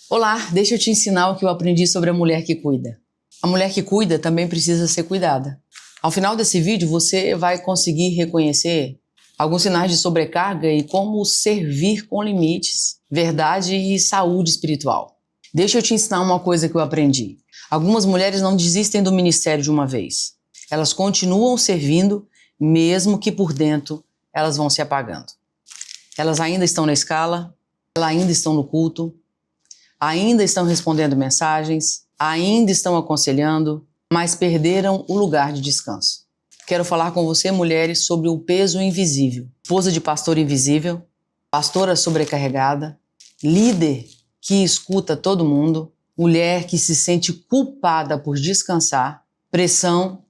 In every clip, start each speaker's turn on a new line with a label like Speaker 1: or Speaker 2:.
Speaker 1: Olá, deixa eu te ensinar o que eu aprendi sobre a mulher que cuida. A mulher que cuida também precisa ser cuidada. Ao final desse vídeo, você vai conseguir reconhecer alguns sinais de sobrecarga e como servir com limites, verdade e saúde espiritual. Deixa eu te ensinar uma coisa que eu aprendi. Algumas mulheres não desistem do ministério de uma vez. Elas continuam servindo, mesmo que por dentro elas vão se apagando. Elas ainda estão na escala, elas ainda estão no culto, ainda estão respondendo mensagens, ainda estão aconselhando, mas perderam o lugar de descanso. Quero falar com você, mulheres, sobre o peso invisível. Esposa de pastor invisível, pastora sobrecarregada, líder que escuta todo mundo, mulher que se sente culpada por descansar, pressão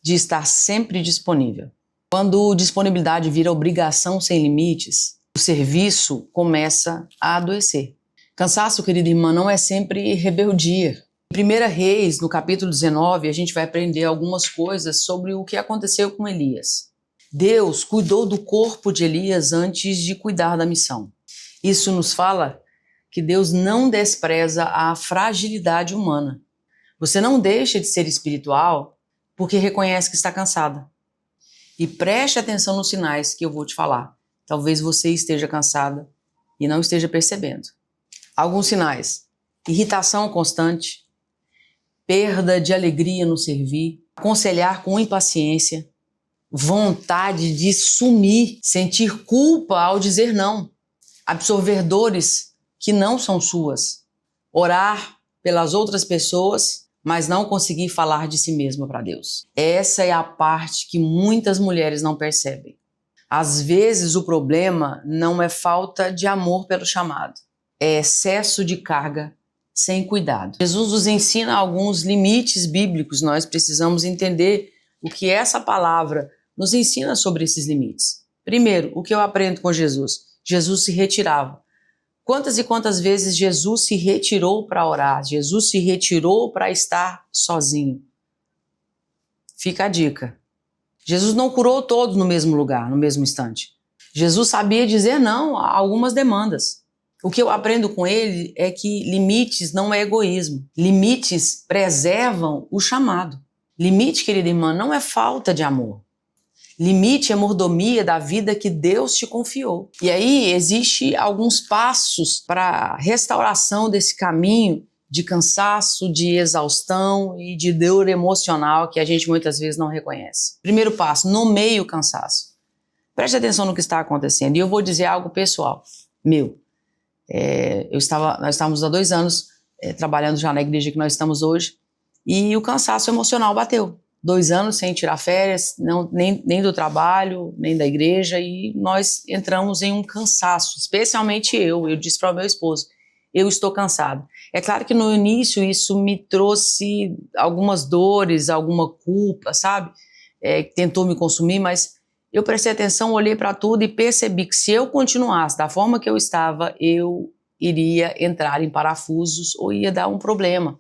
Speaker 1: de estar sempre disponível. Quando disponibilidade vira obrigação sem limites, o serviço começa a adoecer. Cansaço, querida irmã, não é sempre rebeldia. Em 1 Reis, no capítulo 19, a gente vai aprender algumas coisas sobre o que aconteceu com Elias. Deus cuidou do corpo de Elias antes de cuidar da missão. Isso nos fala que Deus não despreza a fragilidade humana. Você não deixa de ser espiritual porque reconhece que está cansada. E preste atenção nos sinais que eu vou te falar. Talvez você esteja cansada e não esteja percebendo. Alguns sinais: irritação constante, perda de alegria no servir, aconselhar com impaciência, vontade de sumir, sentir culpa ao dizer não, absorver dores que não são suas, orar pelas outras pessoas, mas não conseguir falar de si mesma para Deus. Essa é a parte que muitas mulheres não percebem. Às vezes o problema não é falta de amor pelo chamado, é excesso de carga sem cuidado. Jesus nos ensina alguns limites bíblicos, nós precisamos entender o que essa palavra nos ensina sobre esses limites. Primeiro, o que eu aprendo com Jesus? Jesus se retirava. Quantas e quantas vezes Jesus se retirou para orar? Jesus se retirou para estar sozinho. Fica a dica. Jesus não curou todos no mesmo lugar, no mesmo instante. Jesus sabia dizer não a algumas demandas. O que eu aprendo com ele é que limites não é egoísmo. Limites preservam o chamado. Limite, querida irmã, não é falta de amor. Limite é mordomia da vida que Deus te confiou. E aí existe alguns passos para a restauração desse caminho de cansaço, de exaustão e de dor emocional que a gente muitas vezes não reconhece. Primeiro passo, nomeie o cansaço. Preste atenção no que está acontecendo. E eu vou dizer algo pessoal, meu. Nós estávamos há 2 anos trabalhando já na igreja que nós estamos hoje e o cansaço emocional bateu. 2 anos sem tirar férias, nem do trabalho, nem da igreja, e nós entramos em um cansaço, especialmente eu disse para o meu esposo, eu estou cansado. É claro que no início isso me trouxe algumas dores, alguma culpa, sabe? Que tentou me consumir, mas eu prestei atenção, olhei para tudo e percebi que se eu continuasse da forma que eu estava, eu iria entrar em parafusos ou ia dar um problema.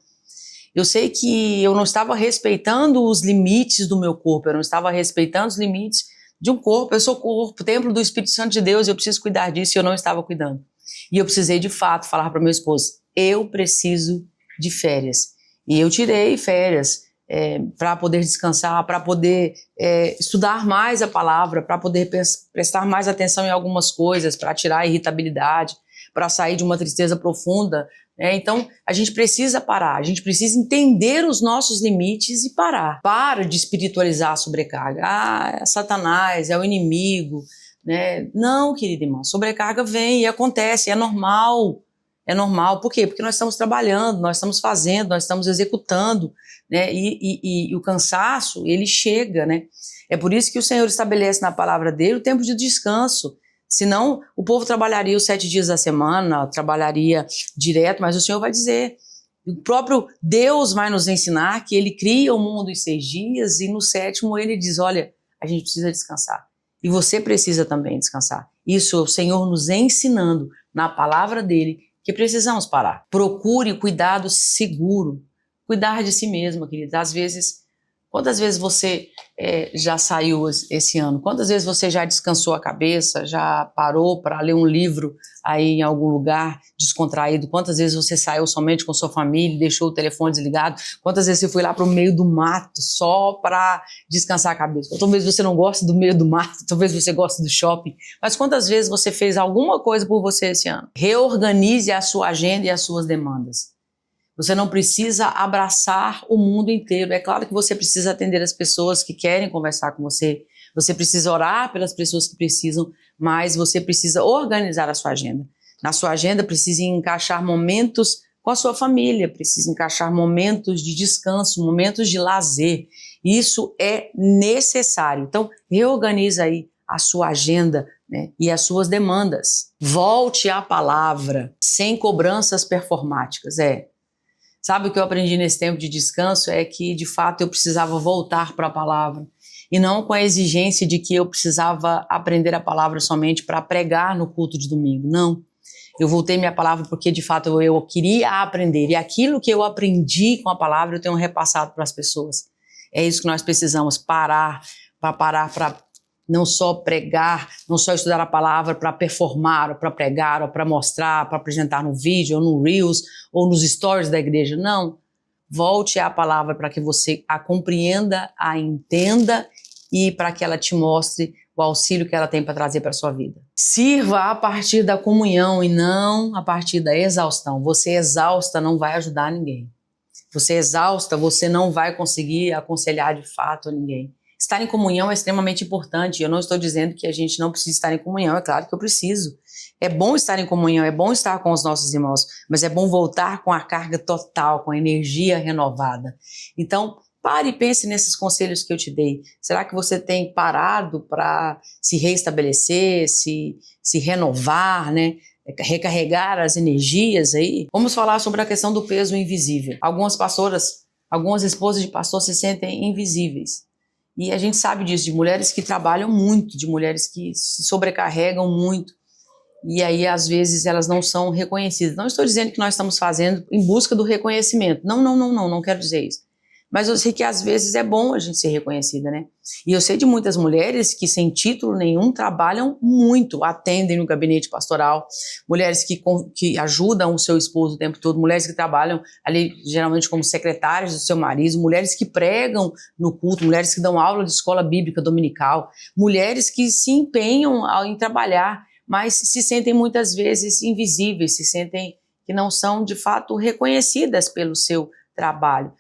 Speaker 1: Eu sei que eu não estava respeitando os limites do meu corpo, eu não estava respeitando os limites de um corpo. Eu sou corpo, templo do Espírito Santo de Deus, eu preciso cuidar disso e eu não estava cuidando. E eu precisei de fato falar para meu esposo, eu preciso de férias. E eu tirei férias para poder descansar, para poder estudar mais a palavra, para poder prestar mais atenção em algumas coisas, para tirar a irritabilidade, para sair de uma tristeza profunda. Então, a gente precisa parar, a gente precisa entender os nossos limites e parar. Para de espiritualizar a sobrecarga. É Satanás, é o inimigo. Não, querida irmã, sobrecarga vem e acontece, é normal. É normal. Por quê? Porque nós estamos trabalhando, nós estamos fazendo, nós estamos executando, e o cansaço, ele chega, É por isso que o Senhor estabelece na palavra dele o tempo de descanso. Senão, o povo trabalharia os 7 dias da semana, trabalharia direto, mas o Senhor vai dizer, o próprio Deus vai nos ensinar que ele cria o mundo em 6 dias e no 7º ele diz, olha, a gente precisa descansar. E você precisa também descansar. Isso é o Senhor nos ensinando na palavra dele que precisamos parar. Procure cuidado seguro. Cuidar de si mesma, querida. Às vezes, Quantas vezes você já saiu esse ano? Quantas vezes você já descansou a cabeça, já parou para ler um livro aí em algum lugar descontraído? Quantas vezes você saiu somente com sua família e deixou o telefone desligado? Quantas vezes você foi lá para o meio do mato só para descansar a cabeça? Talvez você não goste do meio do mato, talvez você goste do shopping, mas quantas vezes você fez alguma coisa por você esse ano? Reorganize a sua agenda e as suas demandas. Você não precisa abraçar o mundo inteiro. É claro que você precisa atender as pessoas que querem conversar com você. Você precisa orar pelas pessoas que precisam, mas você precisa organizar a sua agenda. Na sua agenda precisa encaixar momentos com a sua família, precisa encaixar momentos de descanso, momentos de lazer. Isso é necessário. Então, reorganiza aí a sua agenda, né, e as suas demandas. Volte à palavra, sem cobranças performáticas. Sabe o que eu aprendi nesse tempo de descanso? É que, de fato, eu precisava voltar para a palavra. E não com a exigência de que eu precisava aprender a palavra somente para pregar no culto de domingo. Não. Eu voltei minha palavra porque, de fato, eu queria aprender. E aquilo que eu aprendi com a palavra, eu tenho repassado para as pessoas. É isso que nós precisamos, parar para não só pregar, não só estudar a palavra para performar, ou para pregar, ou para mostrar, para apresentar no vídeo, ou no Reels, ou nos stories da igreja. Não. Volte à palavra para que você a compreenda, a entenda e para que ela te mostre o auxílio que ela tem para trazer para a sua vida. Sirva a partir da comunhão e não a partir da exaustão. Você exausta não vai ajudar ninguém. Você exausta, você não vai conseguir aconselhar de fato a ninguém. Estar em comunhão é extremamente importante. Eu não estou dizendo que a gente não precisa estar em comunhão. É claro que eu preciso. É bom estar em comunhão, é bom estar com os nossos irmãos, mas é bom voltar com a carga total, com a energia renovada. Então, pare e pense nesses conselhos que eu te dei. Será que você tem parado para se reestabelecer, se renovar, né? Recarregar as energias aí? Vamos falar sobre a questão do peso invisível. Algumas pastoras, algumas esposas de pastor se sentem invisíveis. E a gente sabe disso, de mulheres que trabalham muito, de mulheres que se sobrecarregam muito. E aí, às vezes, elas não são reconhecidas. Não estou dizendo que nós estamos fazendo em busca do reconhecimento. Não quero dizer isso. Mas eu sei que, às vezes, é bom a gente ser reconhecida, né? E eu sei de muitas mulheres que, sem título nenhum, trabalham muito, atendem no gabinete pastoral, mulheres que ajudam o seu esposo o tempo todo, mulheres que trabalham ali, geralmente, como secretárias do seu marido, mulheres que pregam no culto, mulheres que dão aula de escola bíblica dominical, mulheres que se empenham em trabalhar, mas se sentem muitas vezes invisíveis, se sentem que não são, de fato, reconhecidas pelo seu trabalho.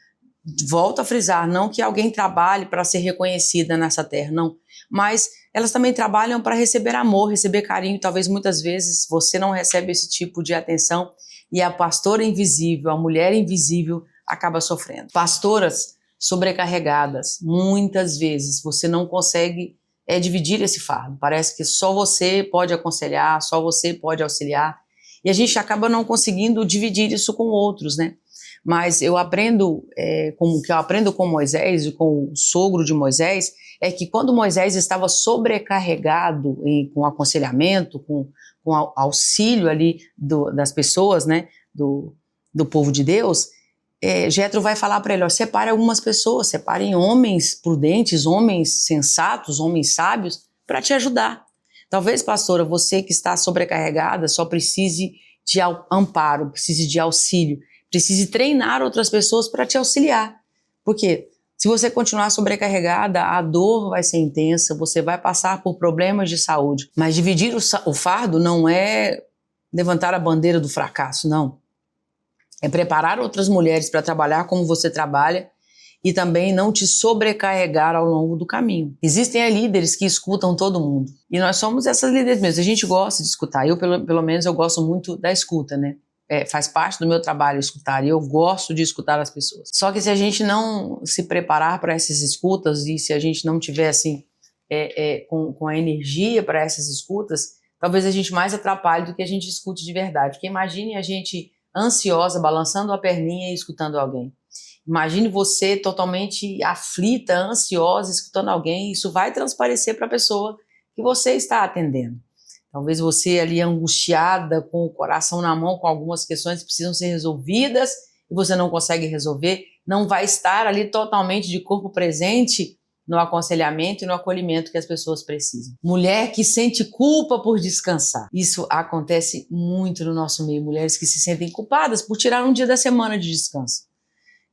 Speaker 1: Volto a frisar, não que alguém trabalhe para ser reconhecida nessa terra, não. Mas elas também trabalham para receber amor, receber carinho. Talvez muitas vezes você não recebe esse tipo de atenção e a pastora invisível, a mulher invisível acaba sofrendo. Pastoras sobrecarregadas, muitas vezes você não consegue dividir esse fardo. Parece que só você pode aconselhar, só você pode auxiliar. E a gente acaba não conseguindo dividir isso com outros, né? Mas eu aprendo, que eu aprendo com Moisés e com o sogro de Moisés, é que quando Moisés estava sobrecarregado com aconselhamento, com auxílio ali das pessoas, né, do povo de Deus, Jétro vai falar para ele, separe algumas pessoas, separem homens prudentes, homens sensatos, homens sábios, para te ajudar. Talvez, pastora, você que está sobrecarregada só precise de amparo, precise de auxílio, precise treinar outras pessoas para te auxiliar. Porque se você continuar sobrecarregada, a dor vai ser intensa, você vai passar por problemas de saúde. Mas dividir o fardo não é levantar a bandeira do fracasso, não. É preparar outras mulheres para trabalhar como você trabalha e também não te sobrecarregar ao longo do caminho. Existem líderes que escutam todo mundo. E nós somos essas líderes mesmo. A gente gosta de escutar. Eu, pelo menos, eu gosto muito da escuta, né? Faz parte do meu trabalho escutar e eu gosto de escutar as pessoas. Só que se a gente não se preparar para essas escutas e se a gente não tiver assim com a energia para essas escutas, talvez a gente mais atrapalhe do que a gente escute de verdade. Porque imagine a gente ansiosa, balançando a perninha e escutando alguém. Imagine você totalmente aflita, ansiosa, escutando alguém. Isso vai transparecer para a pessoa que você está atendendo. Talvez você ali angustiada, com o coração na mão, com algumas questões que precisam ser resolvidas e você não consegue resolver. não vai estar ali totalmente de corpo presente no aconselhamento e no acolhimento que as pessoas precisam. Mulher que sente culpa por descansar. Isso acontece muito no nosso meio. Mulheres que se sentem culpadas por tirar um dia da semana de descanso.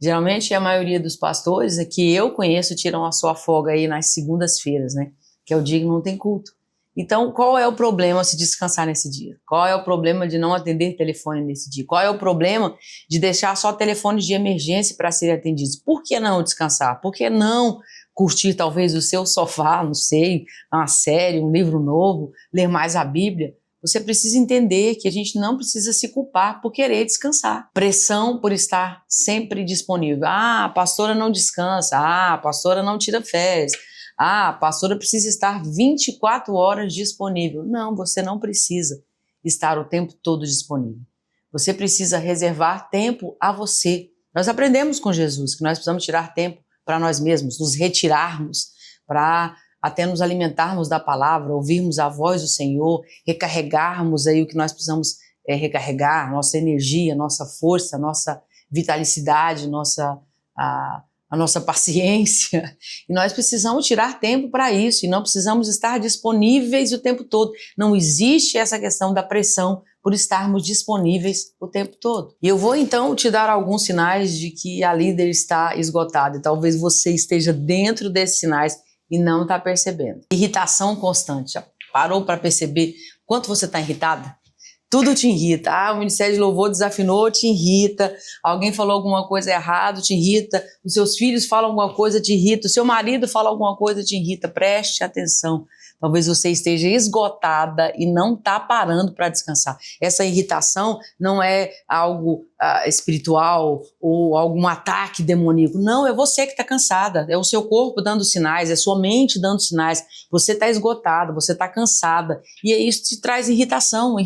Speaker 1: Geralmente, a maioria dos pastores que eu conheço tiram a sua folga aí nas segundas-feiras, né? Que é o dia que não tem culto. Então, qual é o problema se descansar nesse dia? Qual é o problema de não atender telefone nesse dia? Qual é o problema de deixar só telefones de emergência para serem atendidos? Por que não descansar? Por que não curtir talvez o seu sofá, não sei, uma série, um livro novo, ler mais a Bíblia? Você precisa entender que a gente não precisa se culpar por querer descansar. Pressão por estar sempre disponível. Ah, a pastora não descansa. Ah, a pastora não tira férias. Ah, a pastora precisa estar 24 horas disponível. Não, você não precisa estar o tempo todo disponível. Você precisa reservar tempo a você. Nós aprendemos com Jesus que nós precisamos tirar tempo para nós mesmos, nos retirarmos, para até nos alimentarmos da palavra, ouvirmos a voz do Senhor, recarregarmos aí o que nós precisamos recarregar, nossa energia, nossa força, nossa vitalicidade, a nossa paciência. E nós precisamos tirar tempo para isso e não precisamos estar disponíveis o tempo todo. Não existe essa questão da pressão por estarmos disponíveis o tempo todo. E eu vou então te dar alguns sinais de que a líder está esgotada e talvez você esteja dentro desses sinais e não está percebendo. Irritação constante. Já parou para perceber quanto você está irritada? Tudo te irrita. Ah, o Ministério de Louvor desafinou, te irrita. Alguém falou alguma coisa errada, te irrita. Os seus filhos falam alguma coisa, te irrita. O seu marido fala alguma coisa, te irrita. Preste atenção. Talvez você esteja esgotada e não está parando para descansar. Essa irritação não é algo espiritual ou algum ataque demoníaco. Não, é você que está cansada. É o seu corpo dando sinais, é sua mente dando sinais. Você está esgotada, você está cansada. E isso te traz irritação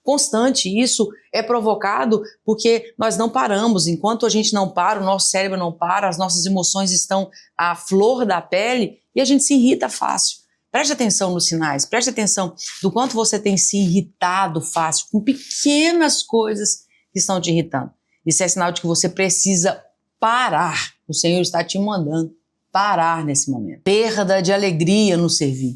Speaker 1: constante. Isso é provocado porque nós não paramos. Enquanto a gente não para, o nosso cérebro não para, as nossas emoções estão à flor da pele e a gente se irrita fácil. Preste atenção nos sinais, preste atenção do quanto você tem se irritado fácil com pequenas coisas que estão te irritando. Isso é sinal de que você precisa parar. O Senhor está te mandando parar nesse momento. Perda de alegria no servir.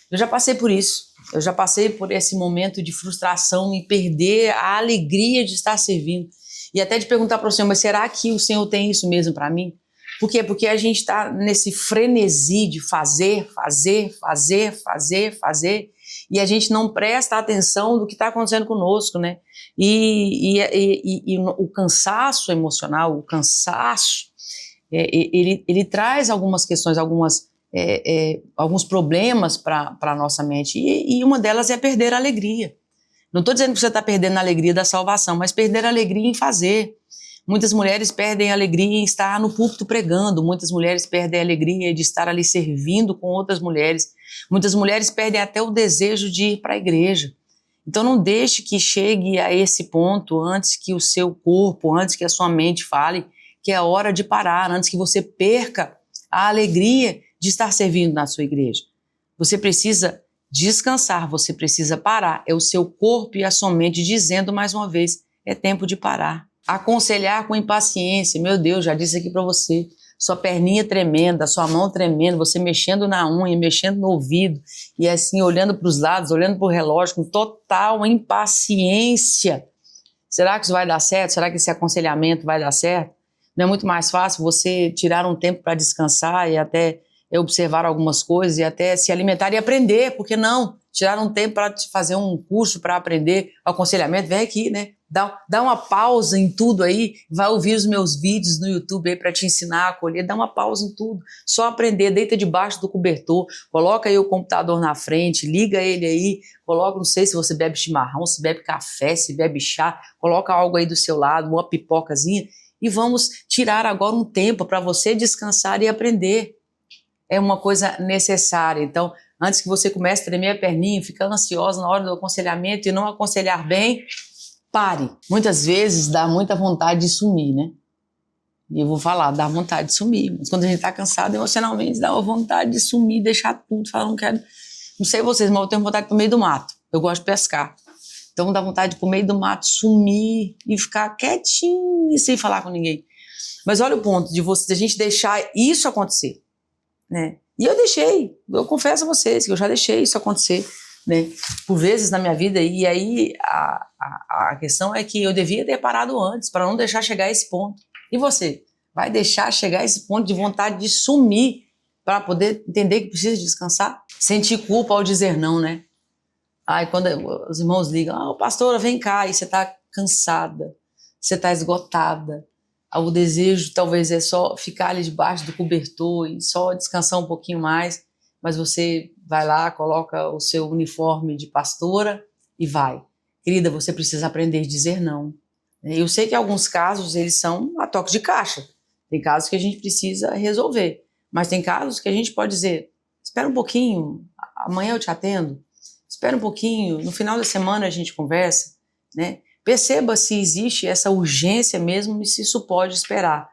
Speaker 1: Eu já passei por isso. Eu já passei por esse momento de frustração e perder a alegria de estar servindo. E até de perguntar para o Senhor, mas será que o Senhor tem isso mesmo para mim? Por quê? Porque a gente está nesse frenesi de fazer, e a gente não presta atenção do que está acontecendo conosco, né? E o cansaço emocional, o cansaço, ele traz algumas questões, alguns problemas para a nossa mente, e uma delas é perder a alegria. Não estou dizendo que você está perdendo a alegria da salvação, mas perder a alegria em fazer. Muitas mulheres perdem a alegria em estar no púlpito pregando, muitas mulheres perdem a alegria de estar ali servindo com outras mulheres, muitas mulheres perdem até o desejo de ir para a igreja. Então não deixe que chegue a esse ponto antes que o seu corpo, antes que a sua mente fale que é hora de parar, antes que você perca a alegria de estar servindo na sua igreja. Você precisa descansar, você precisa parar. É o seu corpo e a sua mente dizendo mais uma vez, é tempo de parar. Aconselhar com impaciência, meu Deus, já disse aqui para você, sua perninha tremenda, sua mão tremenda, você mexendo na unha, mexendo no ouvido, e assim, olhando para os lados, olhando para o relógio, com total impaciência. Será que isso vai dar certo? Será que esse aconselhamento vai dar certo? Não é muito mais fácil você tirar um tempo para descansar e até observar algumas coisas e até se alimentar e aprender, por que não? Tirar um tempo para fazer um curso para aprender aconselhamento, vem aqui, né? Dá uma pausa em tudo aí, vai ouvir os meus vídeos no YouTube aí para te ensinar a acolher, dá uma pausa em tudo, só aprender, deita debaixo do cobertor, coloca aí o computador na frente, liga ele aí, coloca, não sei se você bebe chimarrão, se bebe café, se bebe chá, coloca algo aí do seu lado, uma pipocazinha, e vamos tirar agora um tempo para você descansar e aprender. É uma coisa necessária. Então, antes que você comece a tremer a perninha, ficar ansiosa na hora do aconselhamento e não aconselhar bem, pare. Muitas vezes dá muita vontade de sumir, né? E eu vou falar, dá vontade de sumir. Mas quando a gente está cansado emocionalmente, dá uma vontade de sumir, deixar tudo, falar, não quero. Não sei vocês, mas eu tenho vontade de ir pro meio do mato. Eu gosto de pescar. Então dá vontade de ir pro meio do mato, sumir e ficar quietinho e sem falar com ninguém. Mas olha o ponto de a gente deixar isso acontecer, né? E eu deixei, eu confesso a vocês que eu já deixei isso acontecer, né? Por vezes na minha vida, e aí a questão é que eu devia ter parado antes, para não deixar chegar a esse ponto. E você? Vai deixar chegar a esse ponto de vontade de sumir para poder entender que precisa descansar? Sentir culpa ao dizer não, né? Ai, quando os irmãos ligam, pastora, vem cá, e você está cansada, você está esgotada. O desejo talvez é só ficar ali debaixo do cobertor e só descansar um pouquinho mais, mas você vai lá, coloca o seu uniforme de pastora e vai. Querida, você precisa aprender a dizer não. Eu sei que alguns casos eles são a toque de caixa. Tem casos que a gente precisa resolver, mas tem casos que a gente pode dizer, espera um pouquinho, amanhã eu te atendo, espera um pouquinho, no final da semana a gente conversa, né? Perceba se existe essa urgência mesmo e se isso pode esperar.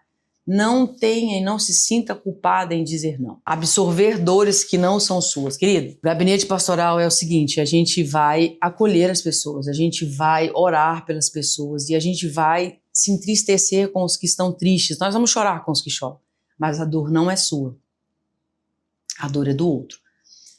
Speaker 1: Não tenha e não se sinta culpada em dizer não. Absorver dores que não são suas. Querido, o gabinete pastoral é o seguinte, a gente vai acolher as pessoas, a gente vai orar pelas pessoas e a gente vai se entristecer com os que estão tristes. Nós vamos chorar com os que choram, mas a dor não é sua. A dor é do outro.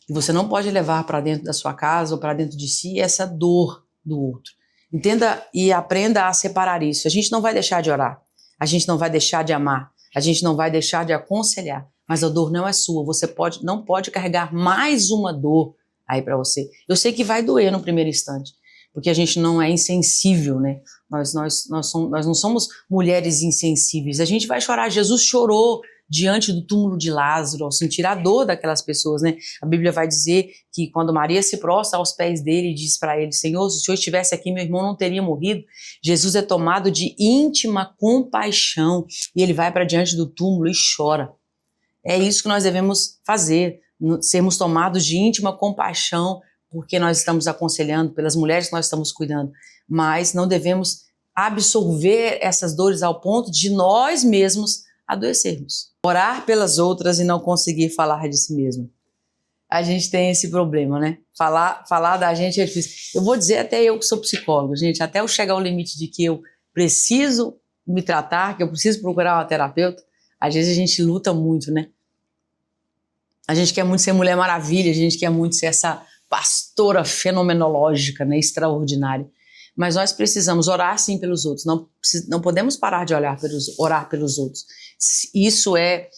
Speaker 1: E você não pode levar para dentro da sua casa ou para dentro de si essa dor do outro. Entenda e aprenda a separar isso. A gente não vai deixar de orar, a gente não vai deixar de amar, a gente não vai deixar de aconselhar, mas a dor não é sua. Você não pode carregar mais uma dor aí para você. Eu sei que vai doer no primeiro instante, porque a gente não é insensível, né? Nós não somos mulheres insensíveis. A gente vai chorar. Jesus chorou diante do túmulo de Lázaro, ao sentir a dor daquelas pessoas, né? A Bíblia vai dizer que quando Maria se prostra aos pés dele e diz para ele, Senhor, se o Senhor estivesse aqui, meu irmão não teria morrido. Jesus é tomado de íntima compaixão e ele vai para diante do túmulo e chora. É isso que nós devemos fazer, sermos tomados de íntima compaixão, porque nós estamos aconselhando, pelas mulheres que nós estamos cuidando, mas não devemos absorver essas dores ao ponto de nós mesmos adoecermos. Orar pelas outras e não conseguir falar de si mesmo. A gente tem esse problema, né? Falar da gente é difícil. Eu vou dizer até eu que sou psicóloga, gente, até eu chegar ao limite de que eu preciso me tratar, que eu preciso procurar uma terapeuta, às vezes a gente luta muito, né? A gente quer muito ser Mulher Maravilha, a gente quer muito ser essa pastora fenomenológica, né? Extraordinária. Mas nós precisamos orar sim pelos outros, não podemos parar de orar pelos outros. Isso é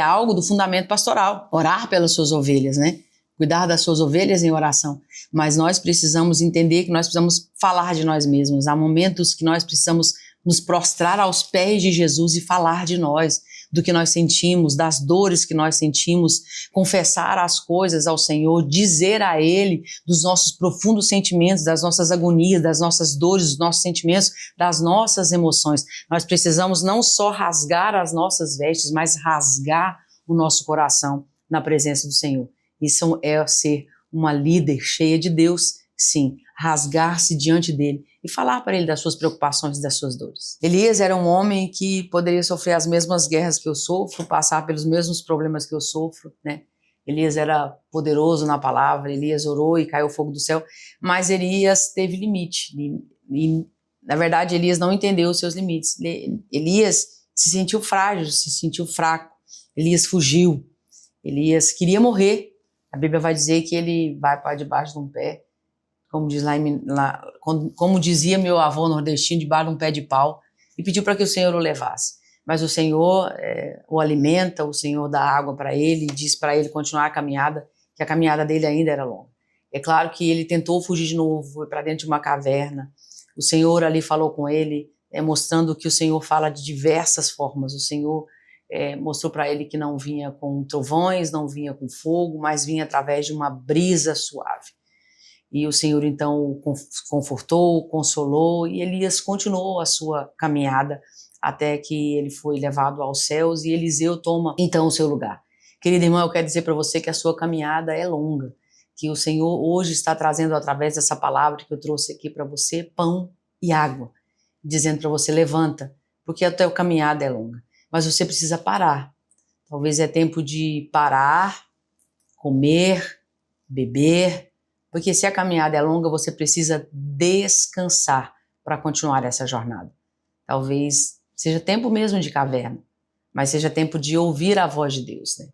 Speaker 1: algo do fundamento pastoral, orar pelas suas ovelhas, né? Cuidar das suas ovelhas em oração. Mas nós precisamos entender que nós precisamos falar de nós mesmos. Há momentos que nós precisamos nos prostrar aos pés de Jesus e falar de nós, do que nós sentimos, das dores que nós sentimos, confessar as coisas ao Senhor, dizer a Ele dos nossos profundos sentimentos, das nossas agonias, das nossas dores, dos nossos sentimentos, das nossas emoções. Nós precisamos não só rasgar as nossas vestes, mas rasgar o nosso coração na presença do Senhor. Isso é ser uma líder cheia de Deus, sim, rasgar-se diante dele e falar para ele das suas preocupações e das suas dores. Elias era um homem que poderia sofrer as mesmas guerras que eu sofro, passar pelos mesmos problemas que eu sofro, né? Elias era poderoso na palavra, Elias orou e caiu fogo do céu, mas Elias teve limite. E, na verdade, Elias não entendeu os seus limites. Elias se sentiu frágil, se sentiu fraco. Elias fugiu. Elias queria morrer. A Bíblia vai dizer que ele vai para debaixo de um pé, como dizia meu avô nordestino, debaixo de um pé de pau, e pediu para que o Senhor o levasse. Mas o Senhor o alimenta, o Senhor dá água para ele e diz para ele continuar a caminhada, que a caminhada dele ainda era longa. É claro que ele tentou fugir de novo, foi para dentro de uma caverna. O Senhor ali falou com ele, mostrando que o Senhor fala de diversas formas. O Senhor mostrou para ele que não vinha com trovões, não vinha com fogo, mas vinha através de uma brisa suave. E o Senhor então o confortou, consolou, e Elias continuou a sua caminhada até que ele foi levado aos céus e Eliseu toma então o seu lugar. Querida irmã, eu quero dizer para você que a sua caminhada é longa, que o Senhor hoje está trazendo através dessa palavra que eu trouxe aqui para você, pão e água, dizendo para você, levanta, porque a tua caminhada é longa, mas você precisa parar. Talvez é tempo de parar, comer, beber, porque se a caminhada é longa, você precisa descansar para continuar essa jornada. Talvez Seja tempo mesmo de caverna, mas seja tempo de ouvir a voz de Deus, né?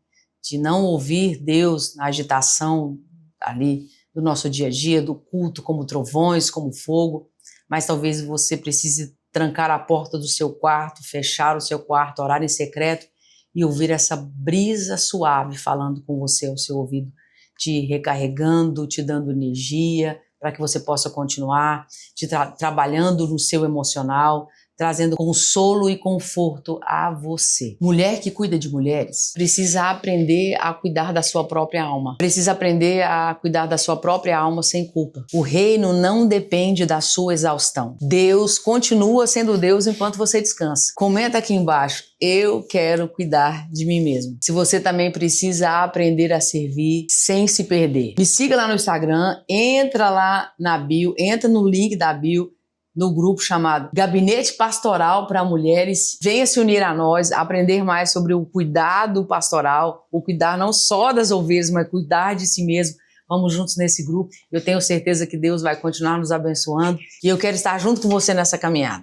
Speaker 1: De não ouvir Deus na agitação ali do nosso dia a dia, do culto, como trovões, como fogo, mas talvez você precise trancar a porta do seu quarto, fechar o seu quarto, orar em secreto e ouvir essa brisa suave falando com você ao seu ouvido, te recarregando, te dando energia para que você possa continuar, trabalhando no seu emocional, trazendo consolo e conforto a você. Mulher que cuida de mulheres precisa aprender a cuidar da sua própria alma. Precisa aprender a cuidar da sua própria alma sem culpa. O reino não depende da sua exaustão. Deus continua sendo Deus enquanto você descansa. Comenta aqui embaixo: eu quero cuidar de mim mesmo. Se você também precisa aprender a servir sem se perder. Me siga lá no Instagram, entra lá na bio, entra no link da bio, no grupo chamado Gabinete Pastoral para Mulheres. Venha se unir a nós, aprender mais sobre o cuidado pastoral, o cuidar não só das ovelhas, mas cuidar de si mesmo. Vamos juntos nesse grupo. Eu tenho certeza que Deus vai continuar nos abençoando e eu quero estar junto com você nessa caminhada.